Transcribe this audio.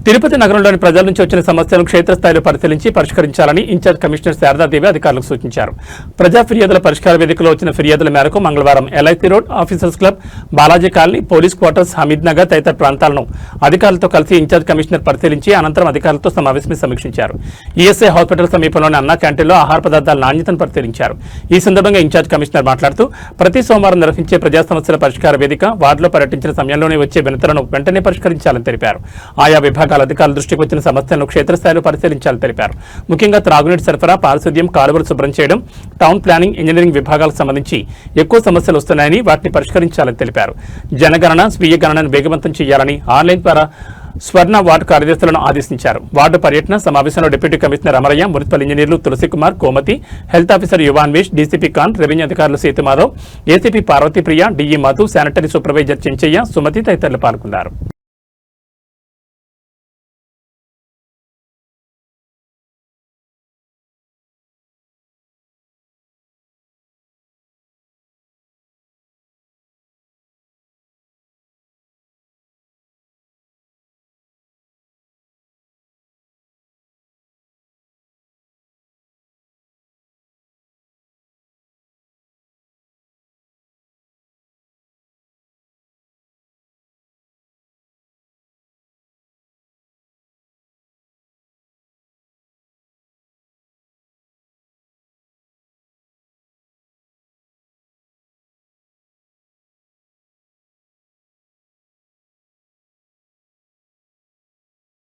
తిరుపతి నగరంలోని ప్రజల నుంచి వచ్చిన సమస్యలను క్షేత్రస్థాయిలో పరిశీలించి పరిష్కరించాలని ఇన్ఛార్జ్ కమిషనర్ శారదాదేవి అధికారులకు సూచించారు. ప్రజా ఫిర్యాదుల పరిష్కార వేదికలో వచ్చిన ఫిర్యాదుల మేరకు మంగళవారం LIC road, officers club, Balaji colony, police quarters, Hamid Nagar తదితర ప్రాంతాలను అధికారులతో కలిసి ఇన్ఛార్జ్ కమిషనర్ పరిశీలించి అనంతరం అధికారులతో సమావేశమై సమీక్షించారు. ఈఎస్ఐ హాస్పిటల్ సమీపంలోని అన్నా క్యాంటీన్లో ఆహార పదార్థాల నాణ్యతను పరిశీలించారు. ఈ సందర్భంగా ఇన్ఛార్జ్ కమిషనర్ మాట్లాడుతూ ప్రతి సోమవారం నిర్వహించే ప్రజా సమస్యల పరిష్కార వేదిక వార్డులో పర్యటించిన సమయంలోనే వచ్చే వినతులను వెంటనే పరిష్కరించాలని తెలిపారు. ఆయా విభాగాల అధికారుల దృష్టికి వచ్చిన సమస్యలను క్షేత్రస్థాయిలో పరిశీలించాలని తెలిపారు. ముఖ్యంగా త్రాగునీటి సరఫరా, పారిశుద్ధ్యం, కాలువలు శుభ్రం చేయడం, టౌన్ ప్లానింగ్, ఇంజనీరింగ్ విభాగాలకు సంబంధించి ఎక్కువ సమస్యలు వస్తున్నాయని వాటిని పరిష్కరించాలని తెలిపారు. జనగణన, స్వీయ గణనను వేగవంతం చేయాలని ఆన్లైన్ ద్వారా స్వర్ణ వార్డు కార్యదర్శులను ఆదేశించారు. వార్డు పర్యటన సమావేశంలో డిప్యూటీ కమిషనర్ అమరయ్య, మున్సిపల్ ఇంజనీర్లు Tulasikumar, Komathi, health officer Yuvanvesh, DCP Khan, revenue అధికారులు Seethumadhav, ACP Parvathipriya, DE Madhu, sanitary supervisor Chenchaiah, Sumathi తదితరులు పాల్గొన్నారు.